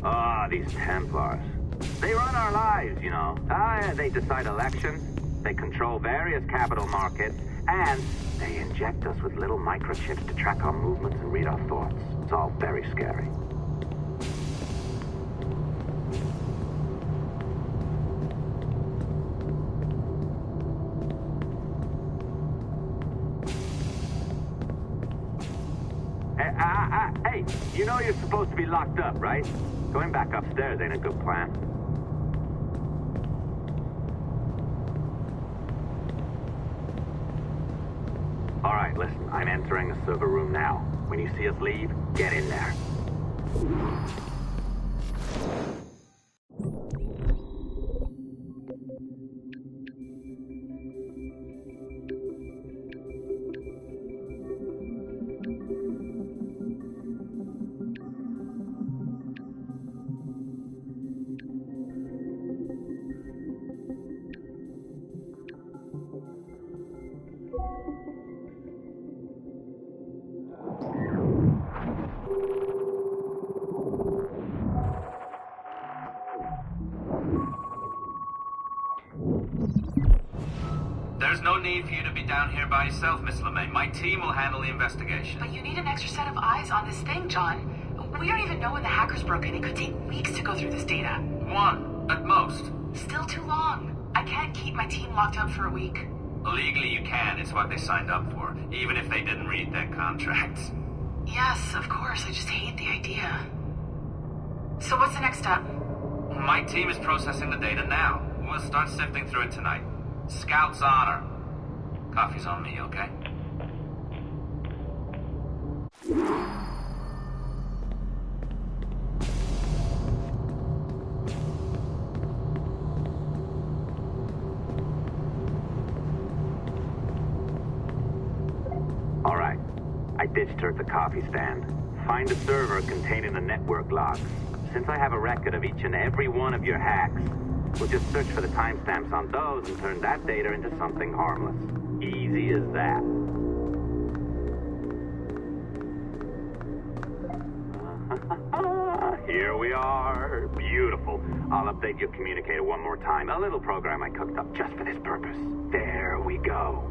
Ah, these Templars. They run our lives, you know. They decide elections, they control various capital markets, and they inject us with little microchips to track our movements and read our thoughts. It's all very scary. Hey, you know you're supposed to be locked up, right? Going back upstairs ain't a good plan. All right, listen, I'm entering the server room now. When you see us leave, get in there. There's no need for you to be down here by yourself, Miss LeMay. My team will handle the investigation. But you need an extra set of eyes on this thing, John. We don't even know when the hackers broke in. It could take weeks to go through this data. One, at most. Still too long. I can't keep my team locked up for a week. Legally you can. It's what they signed up for, even if they didn't read their contracts. Yes, of course. I just hate the idea. So what's the next step? My team is processing the data now. We'll start sifting through it tonight. Scout's honor. Coffee's on me, okay? All right. I ditched her at the coffee stand. Find a server containing the network logs. Since I have a record of each and every one of your hacks, we'll just search for the timestamps on those and turn that data into something harmless. Easy as that. Here we are. Beautiful. I'll update your communicator one more time. A little program I cooked up just for this purpose. There we go.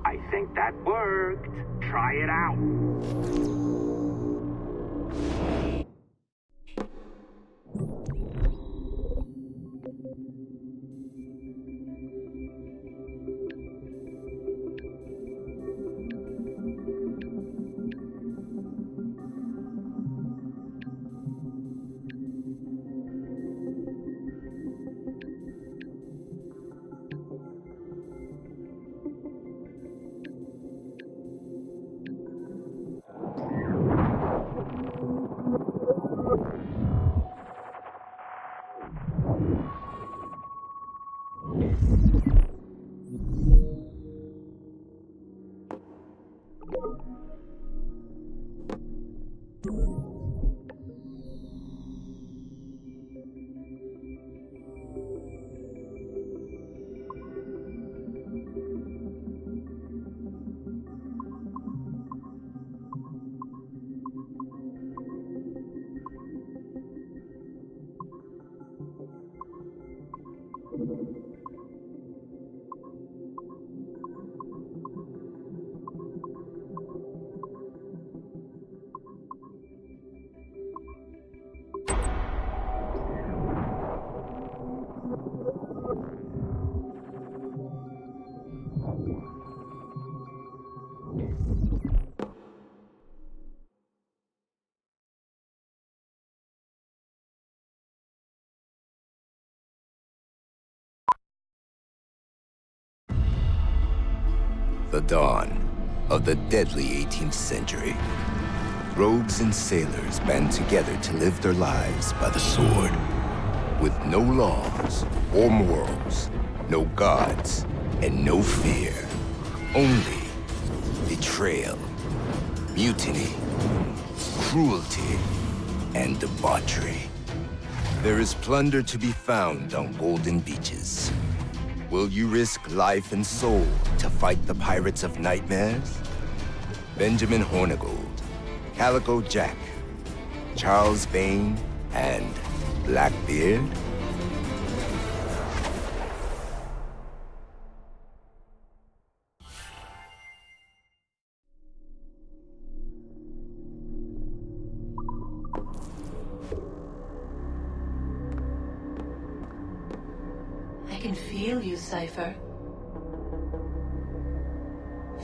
I think that worked. Try it out. The dawn of the deadly 18th century. Rogues and sailors band together to live their lives by the sword. With no laws or morals, no gods, and no fear. Only betrayal, mutiny, cruelty, and debauchery. There is plunder to be found on golden beaches. Will you risk life and soul to fight the pirates of nightmares? Benjamin Hornigold, Calico Jack, Charles Vane, and Blackbeard? I can feel you, Cypher.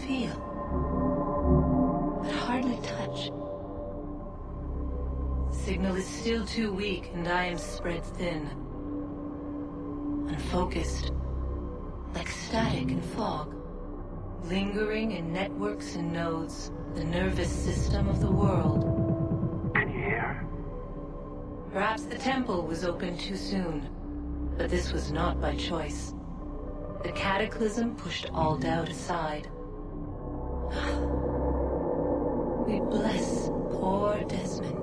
Feel. But hardly touch. Signal is still too weak, and I am spread thin. Unfocused. Like static in fog. Lingering in networks and nodes. The nervous system of the world. Can you hear? Perhaps the temple was opened too soon. But this was not by choice. The cataclysm pushed all doubt aside. We bless poor Desmond,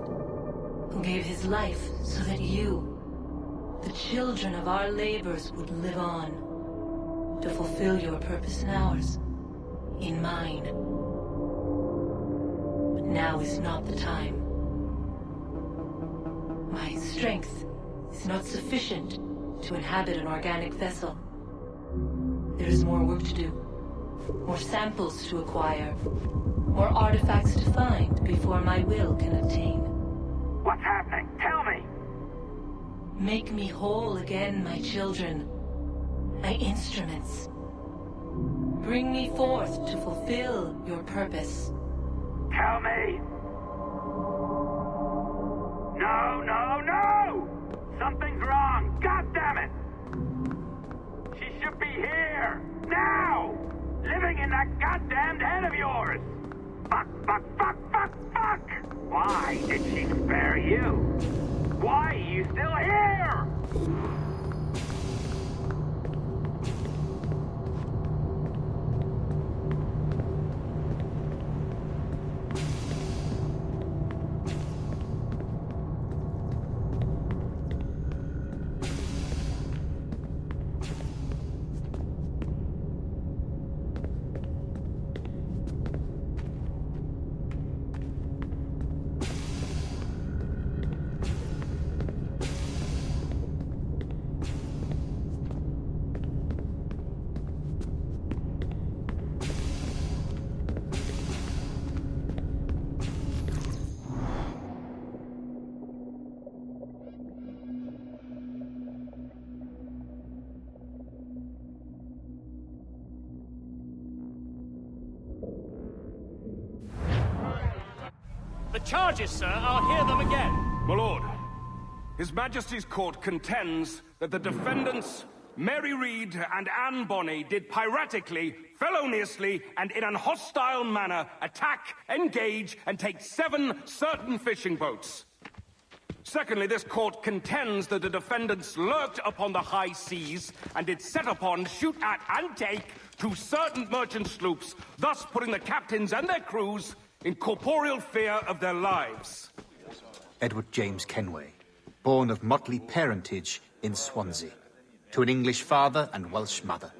who gave his life so that you, the children of our labors, would live on, to fulfill your purpose in ours, in mine. But now is not the time. My strength is not sufficient to inhabit an organic vessel. There is more work to do, more samples to acquire, more artifacts to find before my will can obtain. What's happening? Tell me! Make me whole again, my children, my instruments. Bring me forth to fulfill your purpose. Tell me! No, no, no! Something's wrong! God damn it! She should be here! Now! Living in that goddamned head of yours! Fuck, fuck, fuck, fuck, fuck! Why did she spare you? Why are you still here? The charges, sir, I'll hear them again. My lord, His Majesty's court contends that the defendants, Mary Reed and Anne Bonny, did piratically, feloniously, and in an hostile manner attack, engage, and take 7 certain fishing boats. Secondly, this court contends that the defendants lurked upon the high seas and did set upon, shoot at, and take 2 certain merchant sloops, thus putting the captains and their crews in corporeal fear of their lives. Edward James Kenway, born of motley parentage in Swansea, to an English father and Welsh mother.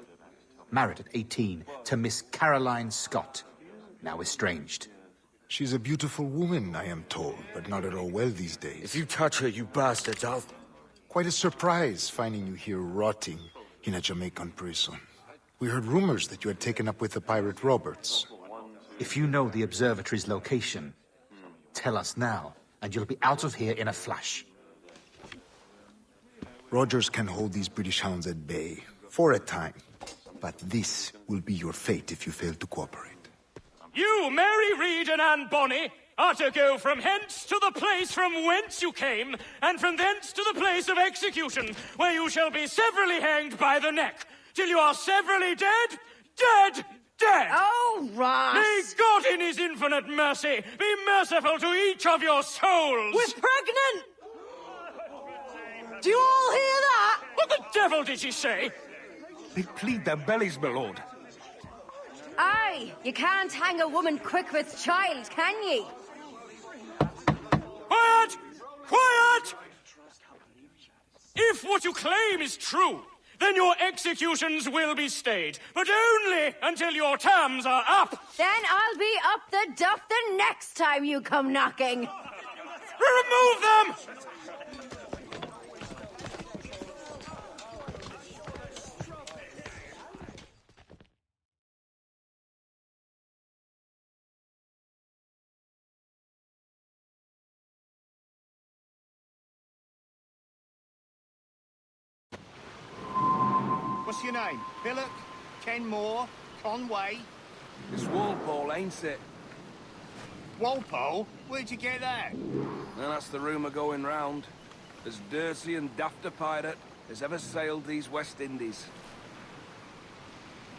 Married at 18 to Miss Caroline Scott, now estranged. She's a beautiful woman, I am told, but not at all well these days. If you touch her, you bastards, I'll... Quite a surprise finding you here rotting in a Jamaican prison. We heard rumors that you had taken up with the pirate Roberts. If you know the observatory's location, tell us now, and you'll be out of here in a flash. Rogers can hold these British hounds at bay, for a time. But this will be your fate if you fail to cooperate. You, Mary Reed and Anne Bonny, are to go from hence to the place from whence you came, and from thence to the place of execution, where you shall be severally hanged by the neck, till you are severally dead, dead, dead! Oh, Ross! May God in his infinite mercy be merciful to each of your souls! We're pregnant! Do you all hear that? What the devil did she say? They plead their bellies, my lord. Aye, you can't hang a woman quick with child, can ye? Quiet! Quiet! If what you claim is true, then your executions will be stayed, but only until your terms are up. Then I'll be up the duff the next time you come knocking. Remove them! What's your name? Billock? Kenmore? Conway? It's Walpole, ain't it? Walpole? Where'd you get that? And that's the rumour going round. As dirty and daft a pirate as ever sailed these West Indies.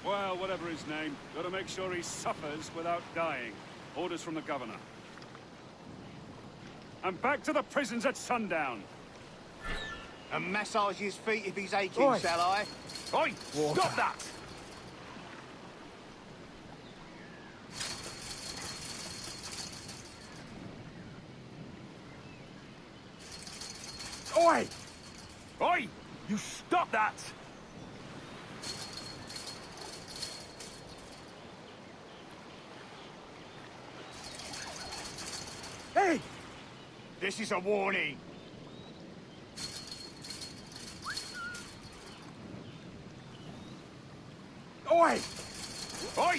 Well, whatever his name, gotta make sure he suffers without dying. Orders from the governor. And back to the prisons at sundown. And massage his feet if he's aching, shall I? Oi! Stop that! Oi! Oi! You stop that! Hey! This is a warning. Oi! Oi!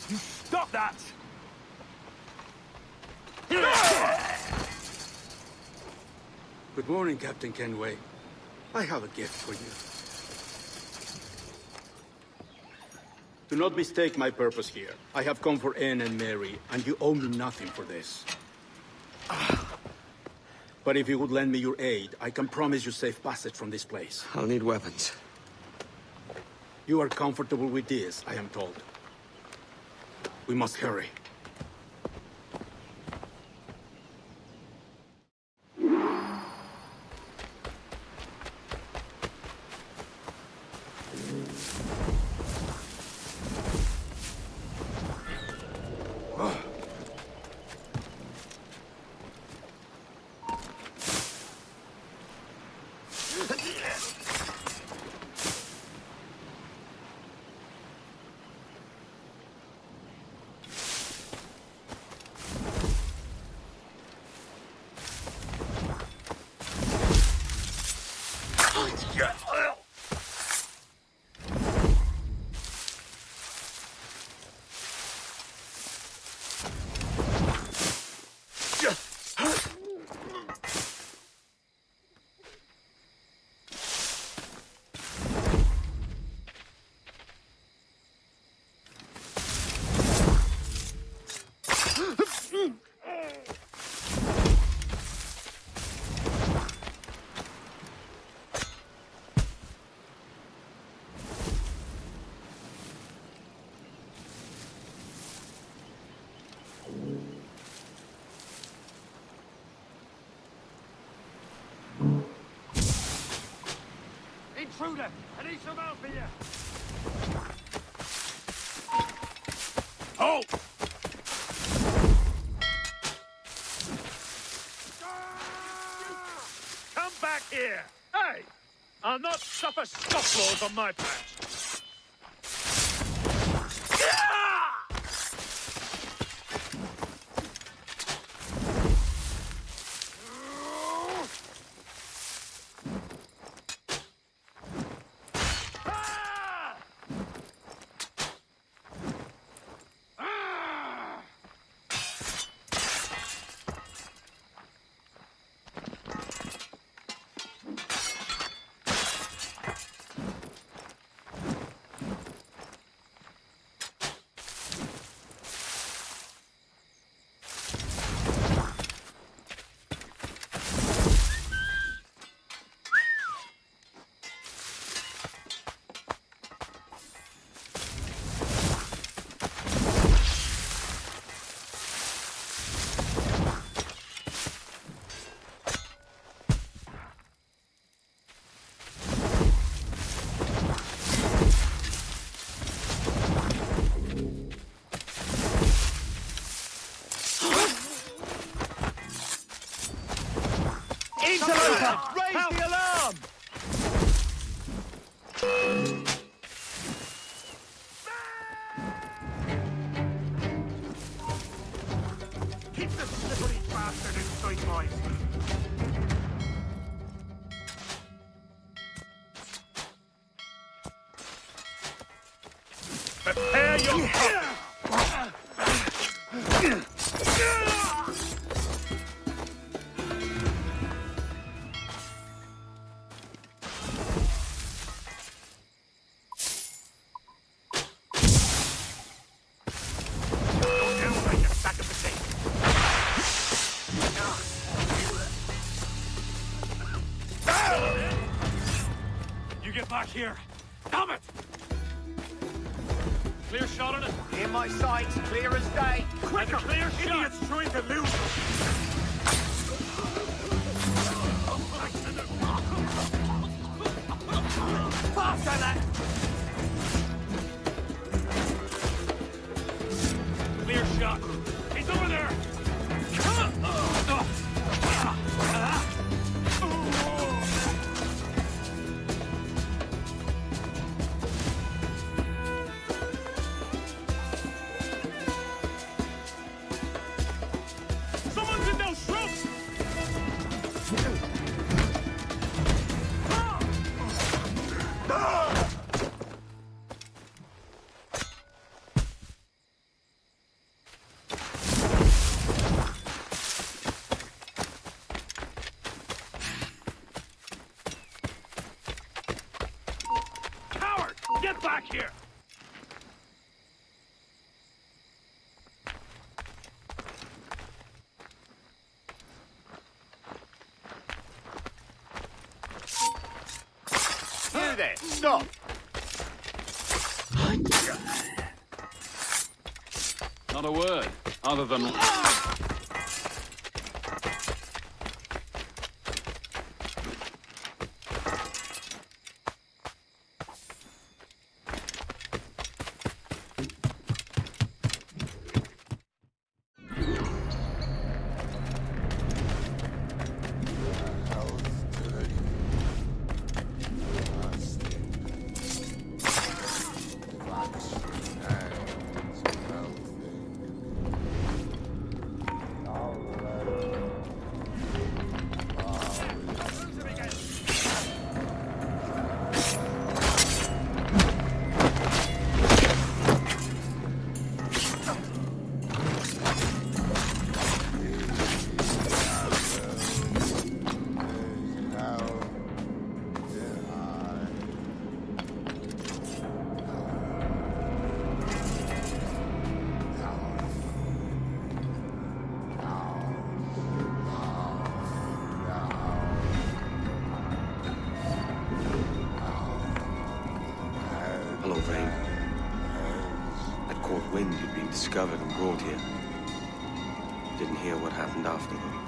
You stop that! Good morning, Captain Kenway. I have a gift for you. Do not mistake my purpose here. I have come for Anne and Mary, and you owe me nothing for this. But if you would lend me your aid, I can promise you safe passage from this place. I'll need weapons. You are comfortable with this, I am told. We must hurry. Intruder! I need some help here! Oh! Come back here! Hey! I'll not suffer scofflaws on my patch! Raise the alarm! Keep the slippery bastard in sight, boys! Prepare your get back here! Damn it! Clear shot on it. In my sights, clear as day. Quicker! Clear shot! Idiots trying to lose us. Faster, lad! Clear shot. He's over there! Someone's in those shrubs! Coward! Get back here! You there, stop! Not a word, other than... Hello, Vane. I caught wind you'd been discovered and brought here. Didn't hear what happened after, though.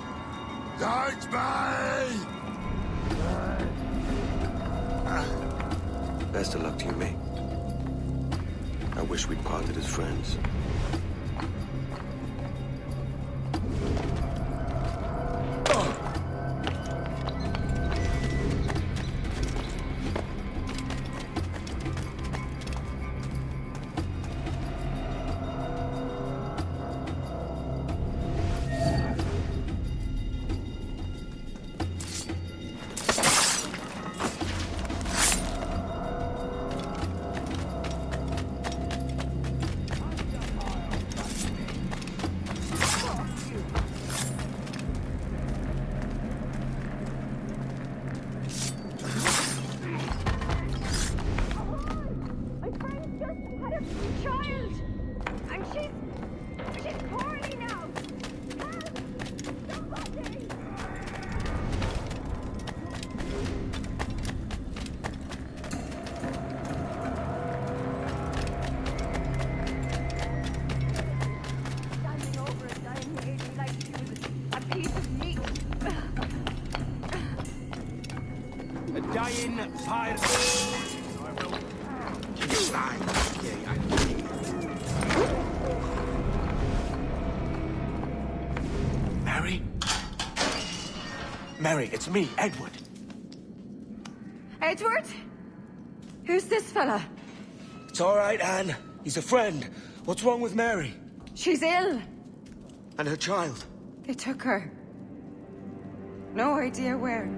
Best of luck to you, mate. I wish we'd parted as friends. Dying pirate. Mary? Mary, it's me, Edward. Edward? Who's this fella? It's all right, Anne. He's a friend. What's wrong with Mary? She's ill. And her child? They took her. No idea where.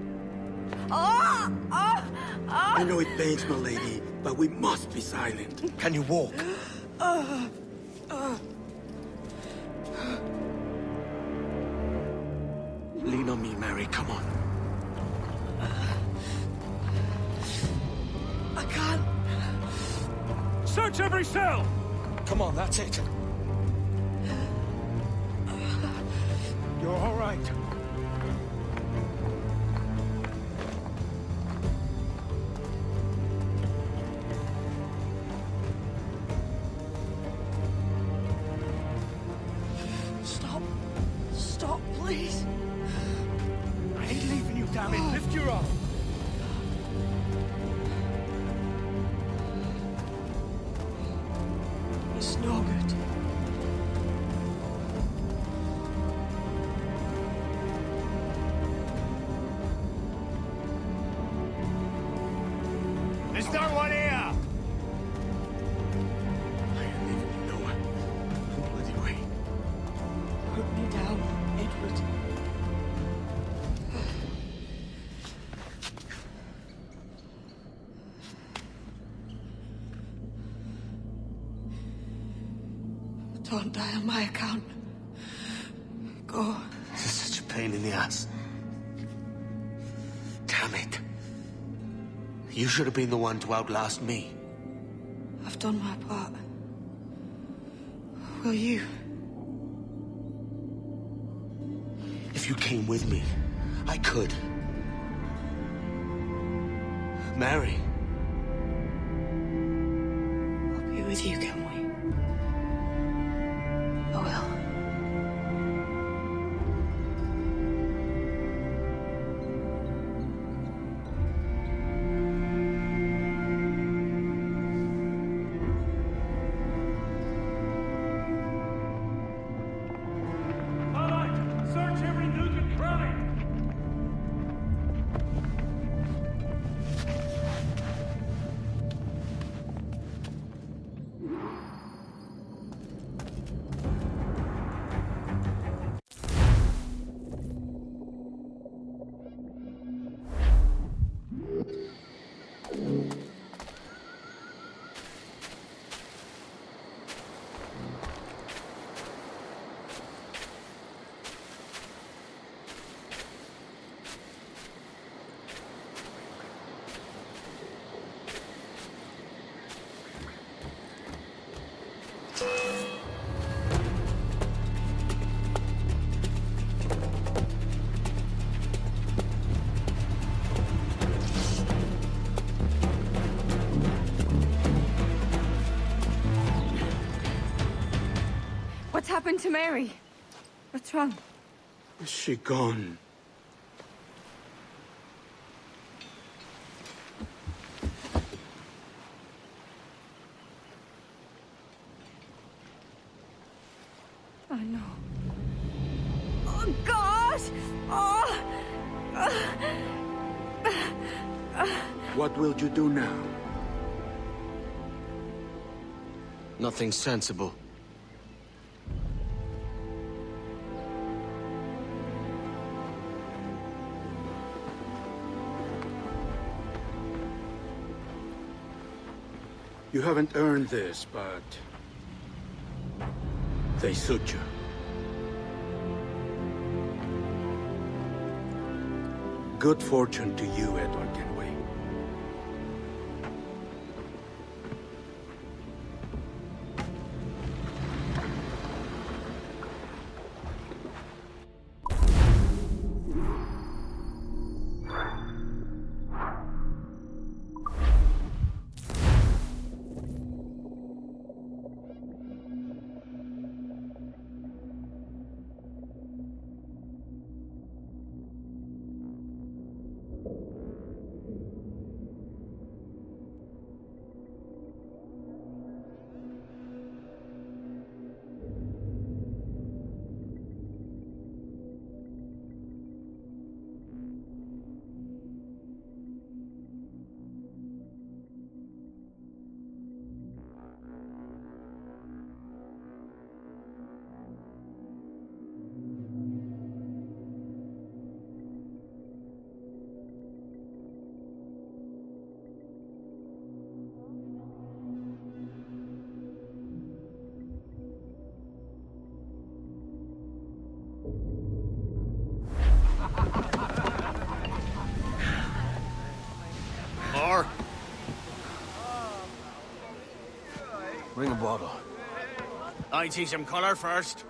Oh! Oh! Oh! I know it pains my lady, but we must be silent. Can you walk? Lean on me, Mary. Come on. I can't. Search every cell! Come on, that's it. You're all right. lift your arm. It's no good. Is there one here? I am leaving you nowhere. No bloody way. Put me down, Edward. Don't die on my account. Go. This is such a pain in the ass. Damn it. You should have been the one to outlast me. I've done my part. Will you? If you came with me, I could. Mary. I'll be with you, can we? I will. Search every nook and cranny. What's happened to Mary? What's wrong? Is she gone? Oh, no. Oh, God! Oh! What will you do now? Nothing sensible. You haven't earned this, but they suit you. Good fortune to you, Edward Kenway. Or bring a bottle. I see some color first.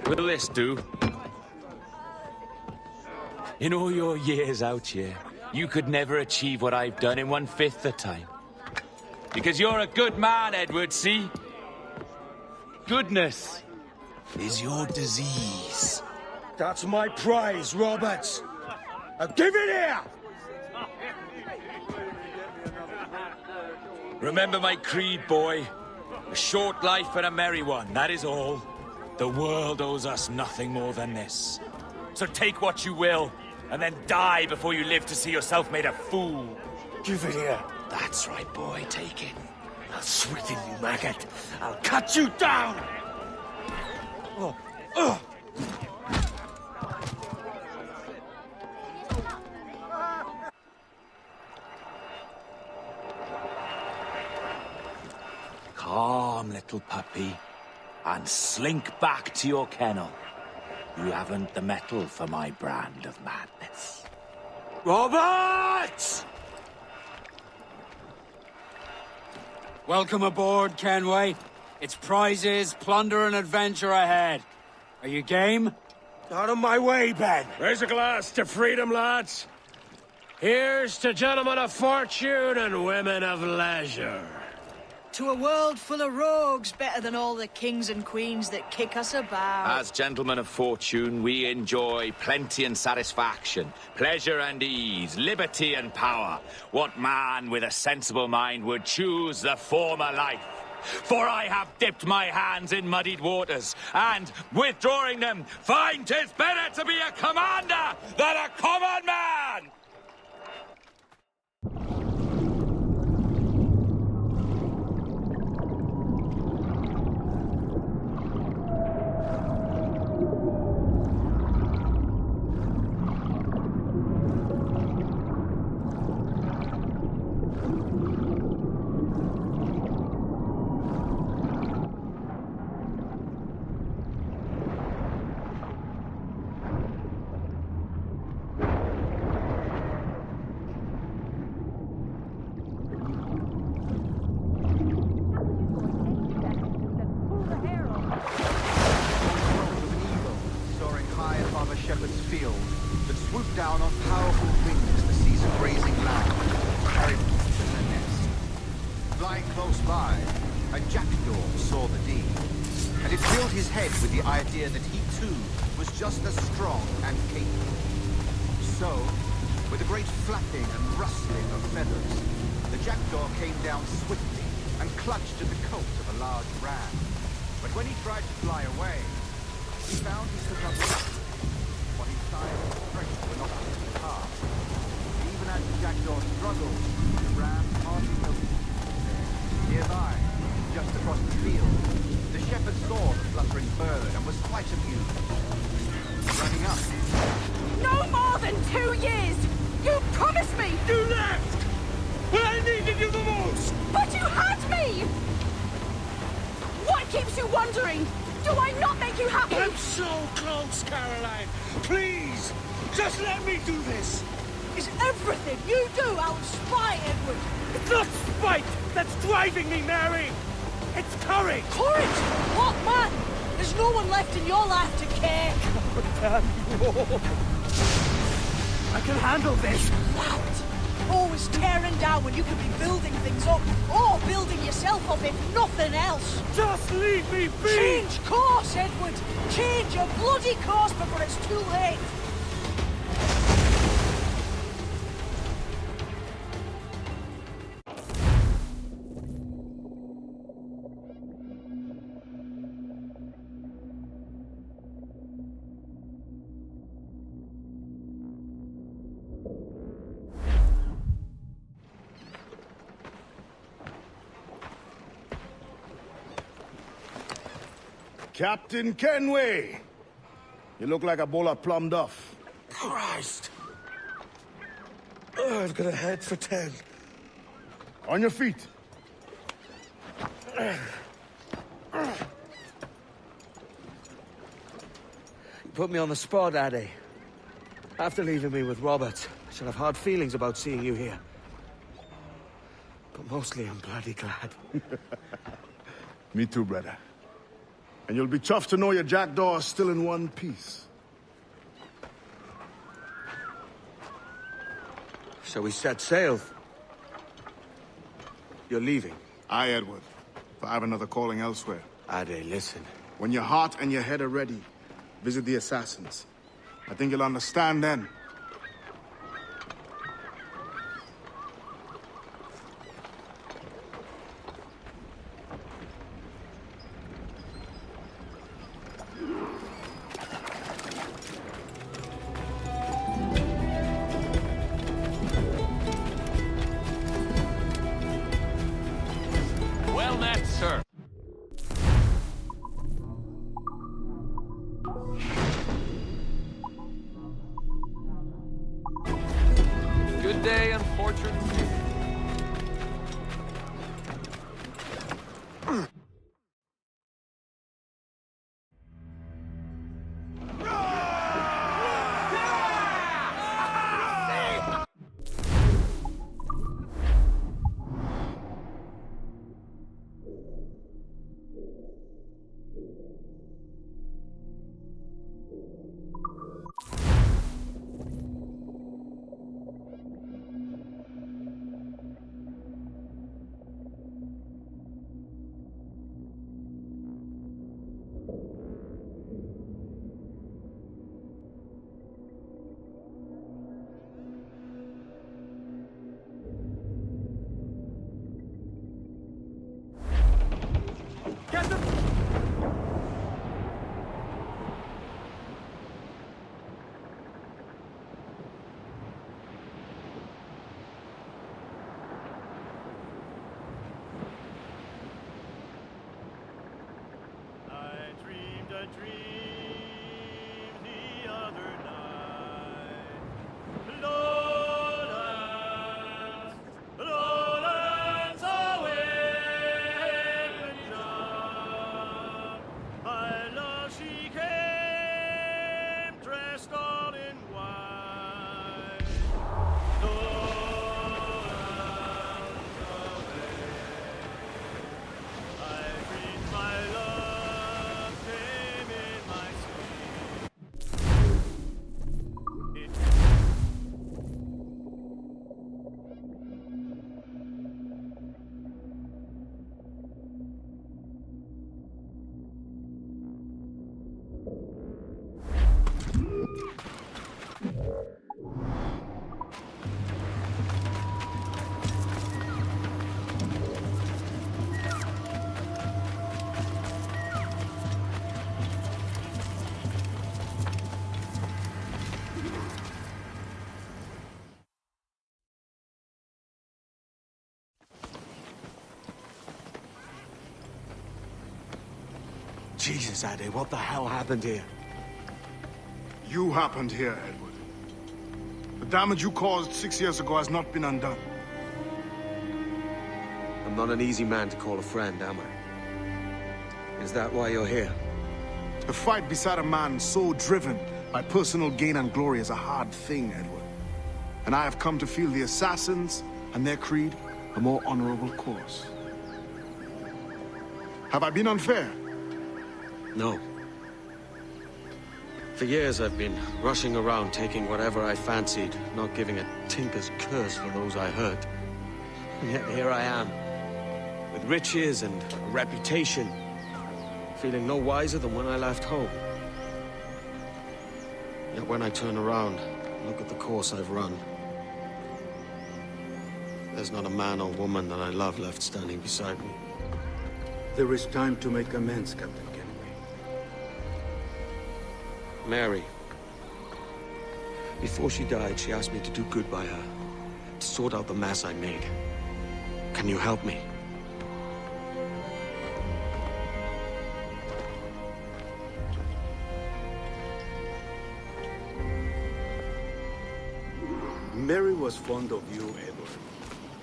Will this do? In all your years out here, you could never achieve what I've done in 1/5 the time. Because you're a good man, Edward, see? Goodness is your disease. That's my prize, Roberts. Now give it here! Remember my creed, boy. A short life and a merry one, that is all. The world owes us nothing more than this. So take what you will, and then die before you live to see yourself made a fool. Give it here. That's right, boy. Take it. I'll sweeten you, maggot. I'll cut you down! Calm, little puppy, and slink back to your kennel. You haven't the mettle for my brand of madness. Roberts! Welcome aboard, Kenway. It's prizes, plunder, and adventure ahead. Are you game? Out of my way, Ben. Raise a glass to freedom, lads. Here's to gentlemen of fortune and women of leisure. To a world full of rogues, better than all the kings and queens that kick us about. As gentlemen of fortune, we enjoy plenty and satisfaction, pleasure and ease, liberty and power. What man with a sensible mind would choose the former life? For I have dipped my hands in muddied waters, and, withdrawing them, find 'tis better to be a commander than a common man! Down on powerful wings to seize a grazing lamb, carry it to their nest. Flying close by, a jackdaw saw the deed, and it filled his head with the idea that he too was just as strong and capable. So, with a great flapping and rustling of feathers, the jackdaw came down swiftly and clutched at the coat of a large ram. But when he tried to fly away, he found he took up nothing. What he size and strength were not up to the task. Even as the jackdaw struggled, the ram hardly noticed him. Nearby, just across the field, the shepherd saw the fluttering bird and was quite amused. Running up. No more than 2 years! You promised me! You left! When I needed you the most! But you had me! What keeps you wondering? Do I not make you happy? I'm so close, Caroline! Please! Just let me do this! Is everything you do out of spite, Edward? It's not spite that's driving me, Mary! It's courage! Courage? What, man? There's no one left in your life to care. Oh, damn you! I can handle this! Loud! Always tearing down when you could be building things up, or building yourself up if nothing else. Just leave me be! Change course, Edward! Change your bloody course before it's too late! Captain Kenway! You look like a bowl of plum duff. Christ! Oh, I've got a head for 10. On your feet. You put me on the spot, Addy. After leaving me with Robert, I should have hard feelings about seeing you here. But mostly I'm bloody glad. Me too, brother. And you'll be chuffed to know your jackdaw is still in one piece. So we set sail. You're leaving? Aye, Edward. But I have another calling elsewhere. Ade, listen. When your heart and your head are ready, visit the assassins. I think you'll understand then. Well met, sir. Good day and fortune. Jesus, Ade, what the hell happened here? You happened here, Edward. The damage you caused 6 years ago has not been undone. I'm not an easy man to call a friend, am I? Is that why you're here? To fight beside a man so driven by personal gain and glory is a hard thing, Edward. And I have come to feel the assassins and their creed a more honorable course. Have I been unfair? No. For years I've been rushing around taking whatever I fancied, not giving a tinker's curse for those I hurt. And yet here I am, with riches and a reputation, feeling no wiser than when I left home. Yet when I turn around, look at the course I've run, there's not a man or woman that I love left standing beside me. There is time to make amends, Captain Kenway. Mary. Before she died, she asked me to do good by her, to sort out the mess I made. Can you help me? Mary was fond of you, Edward.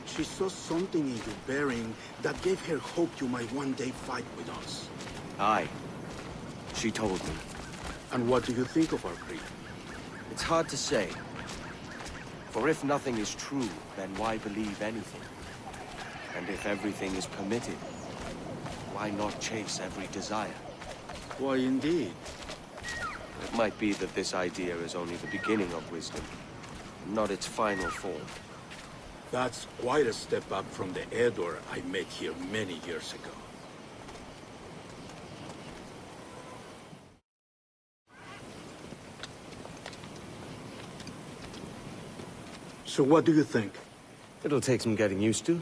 She saw something in your bearing that gave her hope you might one day fight with us. Aye. She told me. And what do you think of our creed? It's hard to say. For if nothing is true, then why believe anything? And if everything is permitted, why not chase every desire? Why, indeed. It might be that this idea is only the beginning of wisdom, not its final form. That's quite a step up from the Edward I met here many years ago. So what do you think? It'll take some getting used to.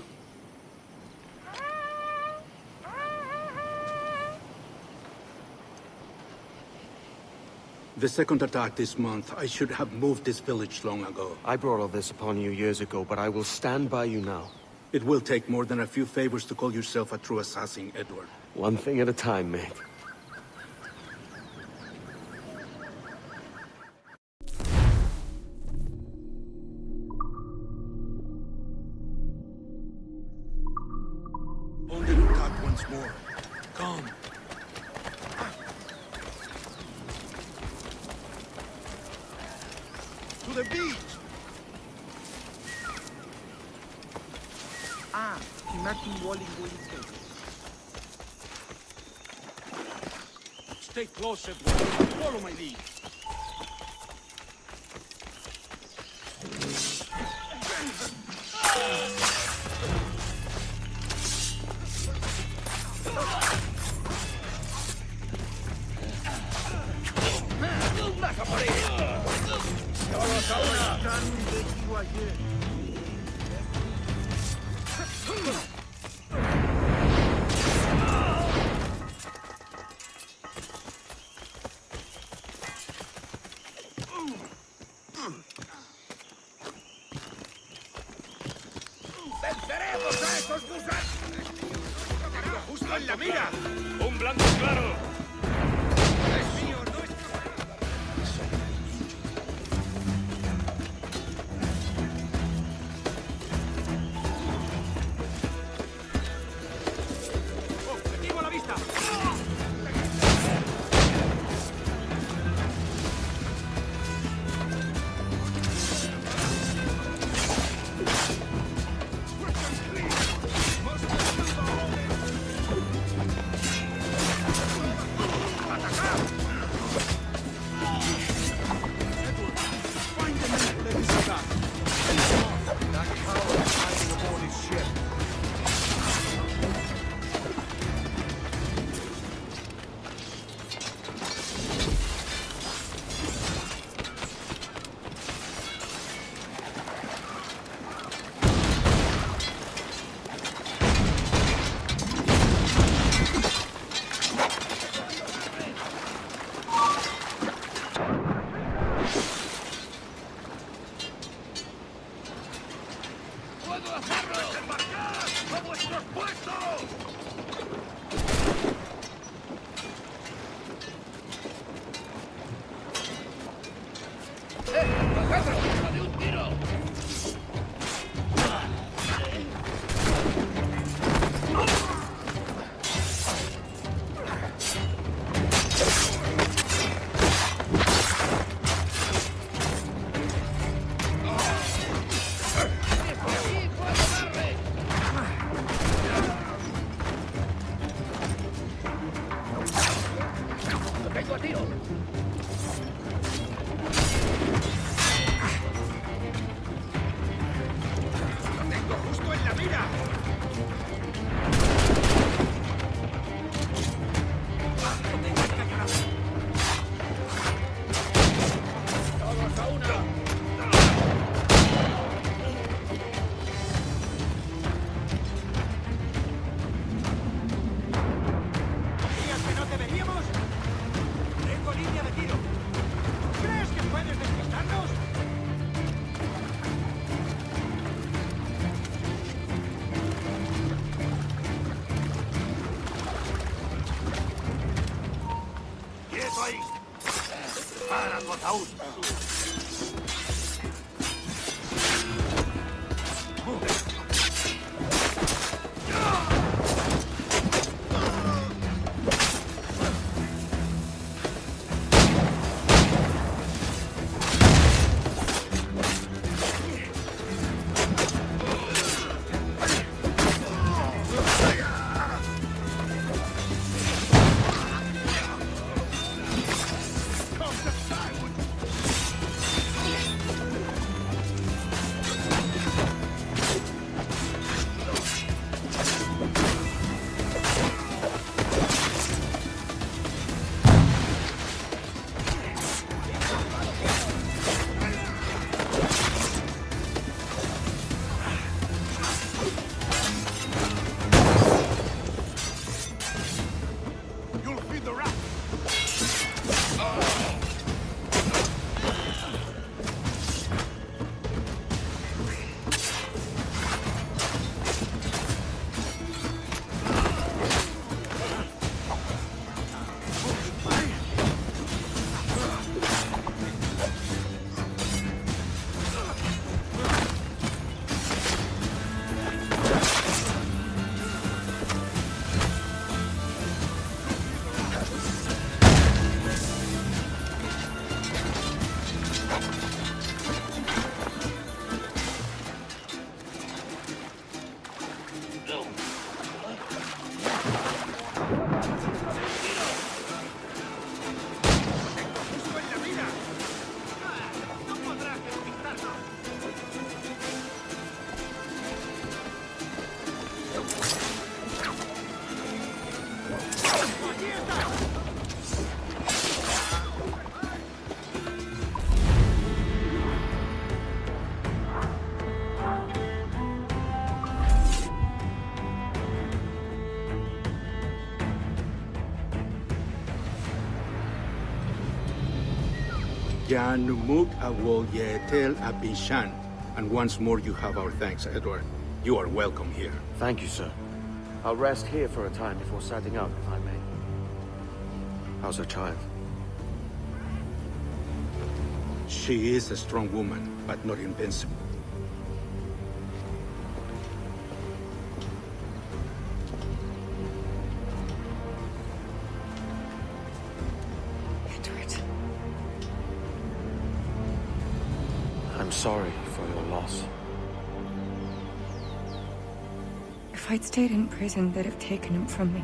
The second attack this month, I should have moved this village long ago. I brought all this upon you years ago, but I will stand by you now. It will take more than a few favors to call yourself a true assassin, Edward. One thing at a time, mate. On the attack once more. Come. To the beach! Imagine walling Stay close, Edward. Follow my lead. ¡Venceremos a esos gusanos! ¡Justo en la mira! ¡Un blanco claro! ¡Es mío, no es... ¡Objetivo a la vista! Jan Numuk Awol Yetel Abishan. And once more, you have our thanks, Edward. You are welcome here. Thank you, sir. I'll rest here for a time before setting out, if I may. How's her child? She is a strong woman, but not invincible. Edward. I'm sorry for your loss. If I'd stayed in prison, they'd have taken him from me.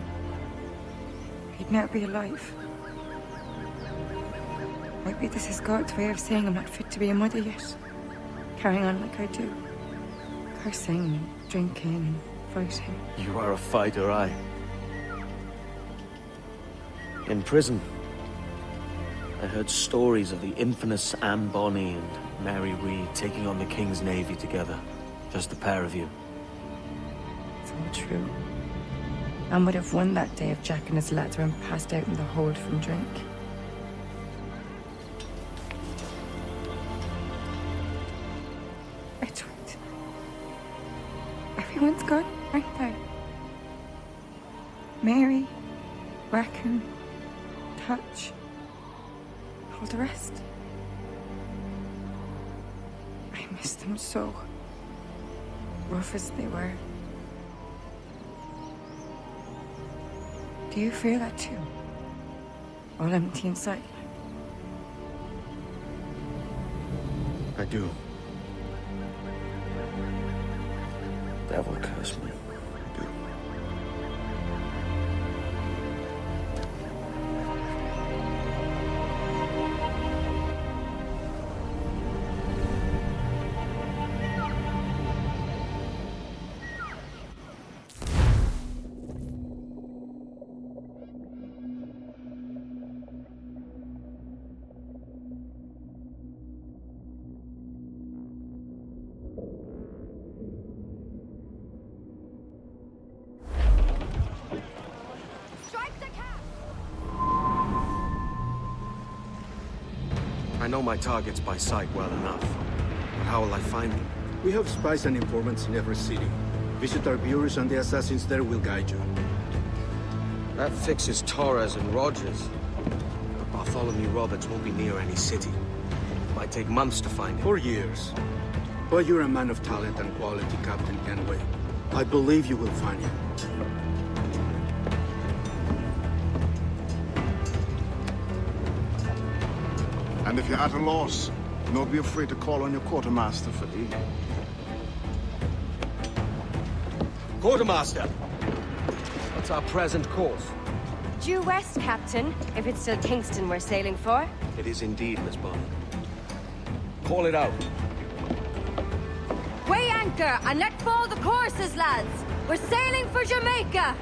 He'd now be alive. Maybe this is God's way of saying I'm not fit to be a mother yet. Carrying on like I do. Cursing and drinking and fighting. You are a fighter, aye. In prison, I heard stories of the infamous Anne Bonny and Mary Read taking on the King's Navy together. Just the pair of you. It's all true. Anne would have won that day if Jack and his lads weren't passed out in the hold from drink. Edward. Everyone's gone, aren't they? Mary, Raccoon, Touch, all the rest. I miss them so. Rough as they were. Do you feel that too? All empty inside? I do. Devil curse me. I do. I know my targets by sight well enough. But how will I find them? We have spies and informants in every city. Visit our bureaus and the assassins there will guide you. That fixes Torres and Rogers. But Bartholomew Roberts won't be near any city. It might take months to find him. For years. But you're a man of talent and quality, Captain Kenway. I believe you will find him. And if you're at a loss, don't be afraid to call on your quartermaster for aid. Quartermaster! What's our present course? Due west, Captain, if it's still Kingston we're sailing for. It is indeed, Miss Bonny. Call it out. Weigh anchor and let fall the courses, lads! We're sailing for Jamaica!